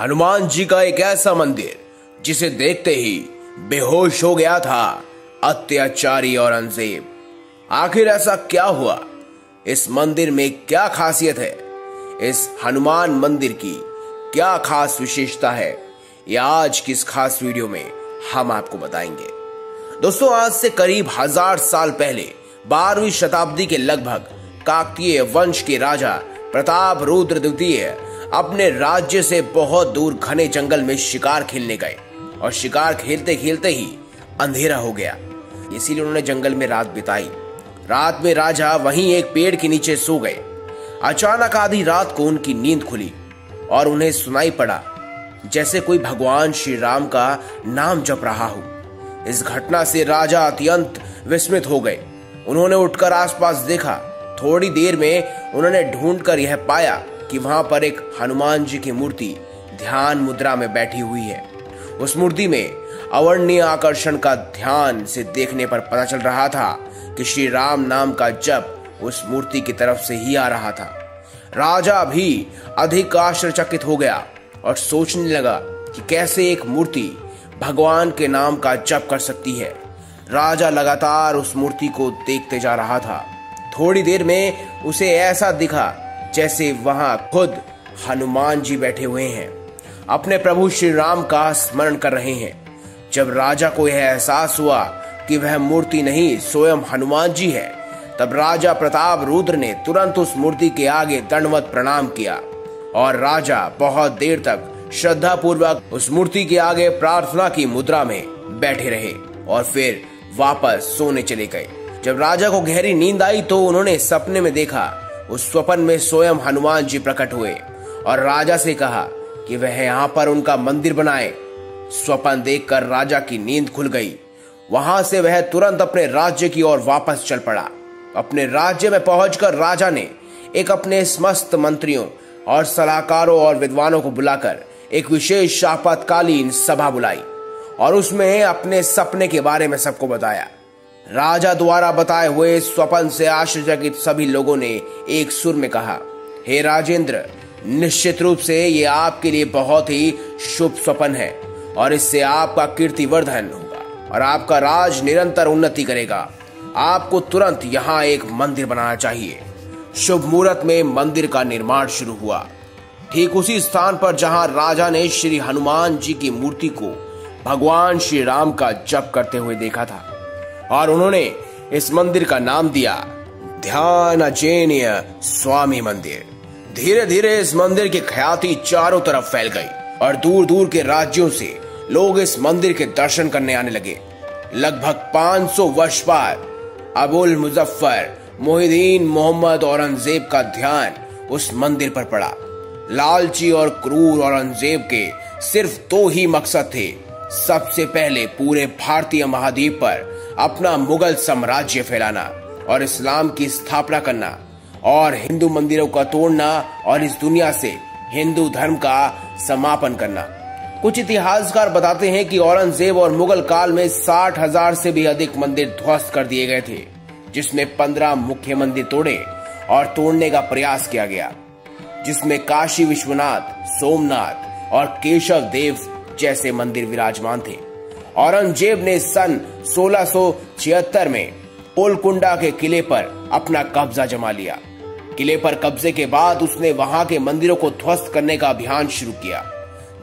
हनुमान जी का एक ऐसा मंदिर जिसे देखते ही बेहोश हो गया था अत्याचारी औरंगजेब। आखिर ऐसा क्या हुआ? इस मंदिर में क्या खासियत है? इस हनुमान मंदिर की क्या खास विशेषता है? यह आज की इस खास वीडियो में हम आपको बताएंगे। दोस्तों, आज से करीब 1000 साल पहले 12वीं शताब्दी के लगभग काकतीय वंश के राजा प्रताप रुद्र द्वितीय अपने राज्य से बहुत दूर घने जंगल में शिकार खेलने गए और शिकार खेलते खेलते ही अंधेरा हो गया, इसीलिए उन्होंने जंगल में रात बिताई। रात में राजा वहीं एक पेड़ के नीचे सो गए। अचानक आधी रात को उनकी नींद खुली और उन्हें सुनाई पड़ा जैसे कोई भगवान श्री राम का नाम जप रहा हो। इस घटना से राजा अत्यंत विस्मित हो गए। उन्होंने उठकर आसपास देखा। थोड़ी देर में उन्होंने ढूंढकर यह पाया कि वहां पर एक हनुमान जी की मूर्ति ध्यान मुद्रा में बैठी हुई है। उस मूर्ति में अवर्णनीय आकर्षण का ध्यान से देखने पर पता चल रहा था कि श्री राम नाम का जप उस मूर्ति की तरफ से ही आ रहा था। राजा भी अधिक आश्चर्यचकित हो गया और सोचने लगा कि कैसे एक मूर्ति भगवान के नाम का जप कर सकती है। राजा लगातार उस मूर्ति को देखते जा रहा था। थोड़ी देर में उसे ऐसा दिखा जैसे वहां खुद हनुमान जी बैठे हुए हैं, अपने प्रभु श्री राम का स्मरण कर रहे हैं। जब राजा को यह एहसास हुआ कि वह मूर्ति नहीं स्वयं हनुमान जी है, तब राजा प्रताप रुद्र ने तुरंत उस मूर्ति के आगे दंडवत प्रणाम किया और राजा बहुत देर तक श्रद्धा पूर्वक उस मूर्ति के आगे प्रार्थना की मुद्रा में बैठे रहे और फिर वापस सोने चले गए। जब राजा को गहरी नींद आई तो उन्होंने सपने में देखा उस स्वप्न में स्वयं हनुमान जी प्रकट हुए और राजा से कहा कि वह यहाँ पर उनका मंदिर बनाए। स्वप्न देखकर राजा की नींद खुल गई। वहां से वह तुरंत अपने राज्य की ओर वापस चल पड़ा। अपने राज्य में पहुंचकर राजा ने एक अपने समस्त मंत्रियों और सलाहकारों और विद्वानों को बुलाकर एक विशेष आपातकालीन सभा बुलाई और उसमें अपने सपने के बारे में सबको बताया। राजा द्वारा बताए हुए स्वप्न से आश्चर्यचकित सभी लोगों ने एक सुर में कहा, हे राजेंद्र, निश्चित रूप से ये आपके लिए बहुत ही शुभ स्वप्न है और इससे आपका कीर्तिवर्धन होगा और आपका राज निरंतर उन्नति करेगा। आपको तुरंत यहाँ एक मंदिर बनाना चाहिए। शुभ मुहूर्त में मंदिर का निर्माण शुरू हुआ, ठीक उसी स्थान पर जहाँ राजा ने श्री हनुमान जी की मूर्ति को भगवान श्री राम का जप करते हुए देखा था और उन्होंने इस मंदिर का नाम दिया ध्यानाजनेय स्वामी मंदिर। धीरे धीरे इस मंदिर की ख्याति चारों तरफ फैल गई और दूर दूर के राज्यों से लोग इस मंदिर के दर्शन करने आने लगे। लगभग 500 वर्ष बाद अबुल मुजफ्फर मोहिउद्दीन मोहम्मद औरंगजेब का ध्यान उस मंदिर पर पड़ा। लालची और क्रूर औरंगजेब के सिर्फ 2 ही मकसद थे। सबसे पहले पूरे भारतीय महाद्वीप पर अपना मुगल साम्राज्य फैलाना और इस्लाम की स्थापना करना और हिंदू मंदिरों का तोड़ना और इस दुनिया से हिंदू धर्म का समापन करना। कुछ इतिहासकार बताते हैं कि औरंगजेब और मुगल काल में 60,000 से भी अधिक मंदिर ध्वस्त कर दिए गए थे, जिसमें 15 मुख्य मंदिर तोड़े और तोड़ने का प्रयास किया गया, जिसमें काशी विश्वनाथ, सोमनाथ और केशव देव जैसे मंदिर विराजमान थे। औरंगजेब ने सन 1676 में गोलकुंडा के किले पर अपना कब्जा जमा लिया। किले पर कब्जे के बाद उसने वहां के मंदिरों को ध्वस्त करने का अभियान शुरू किया,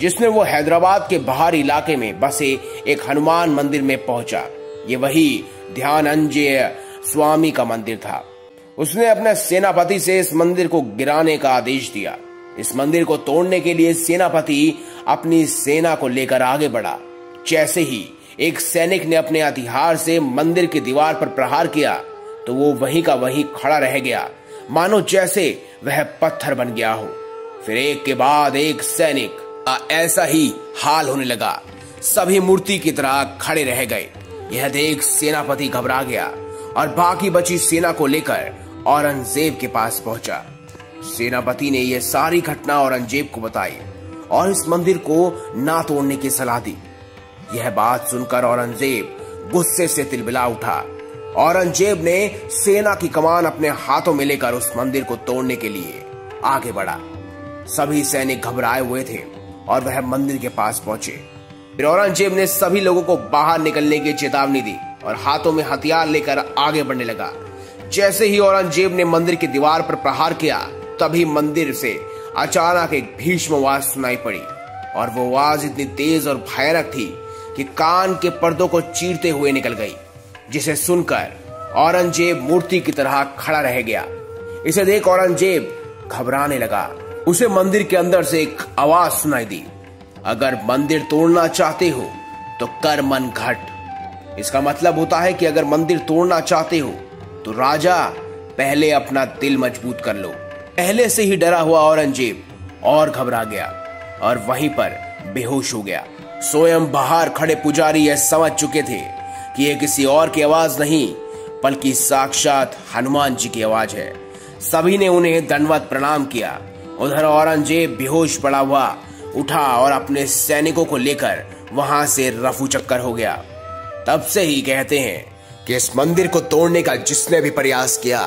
जिसमें वो हैदराबाद के बाहरी इलाके में बसे एक हनुमान मंदिर में पहुंचा। ये वही ध्यानाजनेय स्वामी का मंदिर था। उसने अपने सेनापति से इस मंदिर को गिराने का आदेश दिया। इस मंदिर को तोड़ने के लिए सेनापति अपनी सेना को लेकर आगे बढ़ा। जैसे ही एक सैनिक ने अपने हथियार से मंदिर की दीवार पर प्रहार किया तो वो वहीं का वहीं खड़ा रह गया, मानो जैसे वह पत्थर बन गया हो। फिर एक के बाद एक सैनिक का ऐसा ही हाल होने लगा। सभी मूर्ति की तरह खड़े रह गए। यह देख सेनापति घबरा गया और बाकी बची सेना को लेकर औरंगजेब के पास पहुंचा। सेनापति ने यह सारी घटना औरंगजेब को बताई और इस मंदिर को ना तोड़ने की सलाह दी। यह बात सुनकर औरंगजेब गुस्से से तिलमिला उठा। औरंगजेब ने सेना की कमान अपने हाथों में लेकर उस मंदिर को तोड़ने के लिए आगे बढ़ा। सभी सैनिक घबराए हुए थे। और वह मंदिर के पास पहुंचे। फिर औरंगजेब ने सभी लोगों को बाहर निकलने की चेतावनी दी और हाथों में हथियार लेकर आगे बढ़ने लगा। जैसे ही औरंगजेब ने मंदिर की दीवार पर प्रहार किया, तभी मंदिर से अचानक एक भीष्म आवाज सुनाई पड़ी और वो आवाज इतनी तेज और भयानक थी कि कान के पर्दों को चीरते हुए निकल गई, जिसे सुनकर औरंगजेब मूर्ति की तरह खड़ा रह गया। इसे देख औरंगजेब घबराने लगा। उसे मंदिर के अंदर से एक आवाज सुनाई दी, अगर मंदिर तोड़ना चाहते हो तो कर मन घट। इसका मतलब होता है कि अगर मंदिर तोड़ना चाहते हो तो राजा पहले अपना दिल मजबूत कर लो। पहले से ही डरा हुआ औरंगजेब और घबरा गया और वहीं पर बेहोश हो गया। स्वयं बाहर खड़े पुजारी यह समझ चुके थे कि यह किसी और की आवाज नहीं बल्कि साक्षात हनुमान जी की आवाज है। सभी ने उन्हें दंडवत प्रणाम किया। उधर औरंगजेब बेहोश पड़ा हुआ उठा और अपने सैनिकों को लेकर वहां से रफू चक्कर हो गया। तब से ही कहते हैं कि इस मंदिर को तोड़ने का जिसने भी प्रयास किया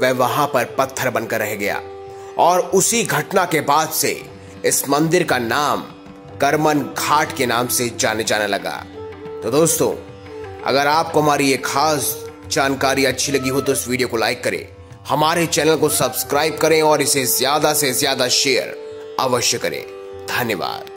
वह वहां पर पत्थर बनकर रह गया। और उसी घटना के बाद से इस मंदिर का नाम करमन घाट के नाम से जाने जाने लगा। तो दोस्तों, अगर आपको हमारी ये खास जानकारी अच्छी लगी हो तो इस वीडियो को लाइक करें, हमारे चैनल को सब्सक्राइब करें और इसे ज्यादा से ज्यादा शेयर अवश्य करें। धन्यवाद।